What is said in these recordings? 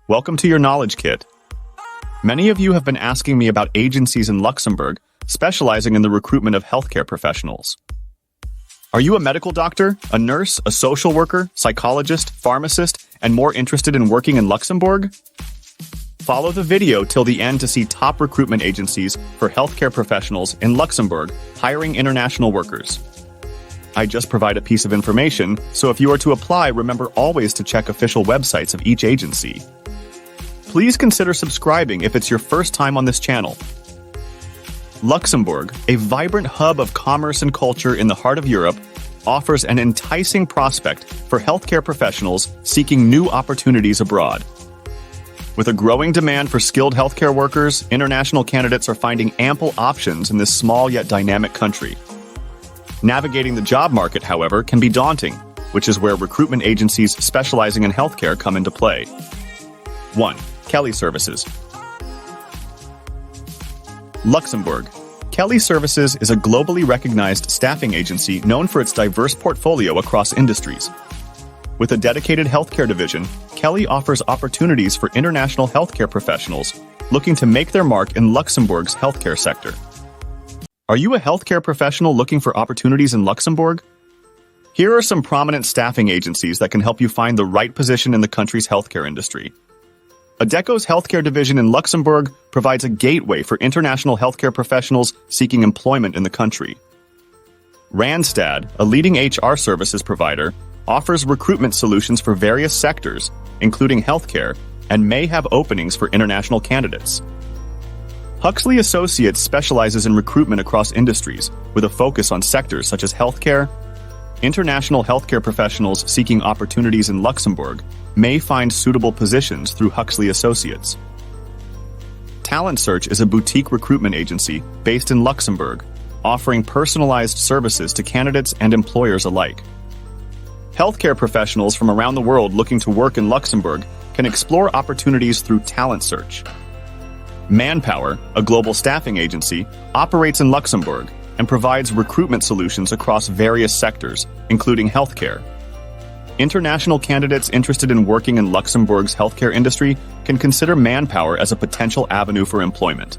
Welcome to your Knowledge Kit. Many of you have been asking me about agencies in Luxembourg specializing in the recruitment of healthcare professionals. Are you a medical doctor, a nurse, a social worker, psychologist, pharmacist, and more interested in working in Luxembourg? Follow the video till the end to see top recruitment agencies for healthcare professionals in Luxembourg hiring international workers. I just provide a piece of information, so if you are to apply, remember always to check official websites of each agency. Please consider subscribing if it's your first time on this channel. Luxembourg, a vibrant hub of commerce and culture in the heart of Europe, offers an enticing prospect for healthcare professionals seeking new opportunities abroad. With a growing demand for skilled healthcare workers, international candidates are finding ample options in this small yet dynamic country. Navigating the job market, however, can be daunting, which is where recruitment agencies specializing in healthcare come into play. 1. Kelly Services. Luxembourg. Kelly Services is a globally recognized staffing agency known for its diverse portfolio across industries. With a dedicated healthcare division, Kelly offers opportunities for international healthcare professionals looking to make their mark in Luxembourg's healthcare sector. Are you a healthcare professional looking for opportunities in Luxembourg? Here are some prominent staffing agencies that can help you find the right position in the country's healthcare industry. Adecco's healthcare division in Luxembourg provides a gateway for international healthcare professionals seeking employment in the country. Randstad, a leading HR services provider, offers recruitment solutions for various sectors, including healthcare, and may have openings for international candidates. Huxley Associates specializes in recruitment across industries, with a focus on sectors such as healthcare. International healthcare professionals seeking opportunities in Luxembourg may find suitable positions through Huxley Associates. Talent Search is a boutique recruitment agency based in Luxembourg, offering personalized services to candidates and employers alike. Healthcare professionals from around the world looking to work in Luxembourg can explore opportunities through Talent Search. Manpower, a global staffing agency, operates in Luxembourg and provides recruitment solutions across various sectors, including healthcare. International candidates interested in working in Luxembourg's healthcare industry can consider Manpower as a potential avenue for employment.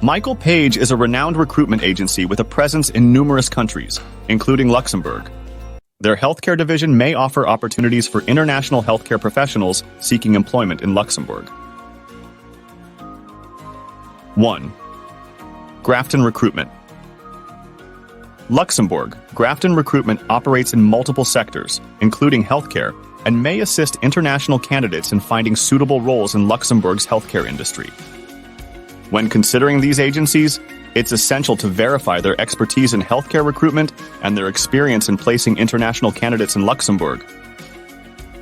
Michael Page is a renowned recruitment agency with a presence in numerous countries, including Luxembourg. Their healthcare division may offer opportunities for international healthcare professionals seeking employment in Luxembourg. 1. Grafton Recruitment. Luxembourg, Grafton Recruitment operates in multiple sectors, including healthcare, and may assist international candidates in finding suitable roles in Luxembourg's healthcare industry. When considering these agencies, it's essential to verify their expertise in healthcare recruitment and their experience in placing international candidates in Luxembourg.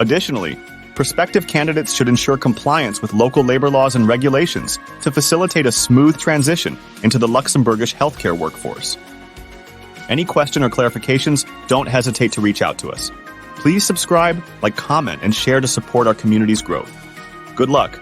Additionally, prospective candidates should ensure compliance with local labor laws and regulations to facilitate a smooth transition into the Luxembourgish healthcare workforce. Any question or clarifications, don't hesitate to reach out to us. Please subscribe, comment, and share to support our community's growth. Good luck!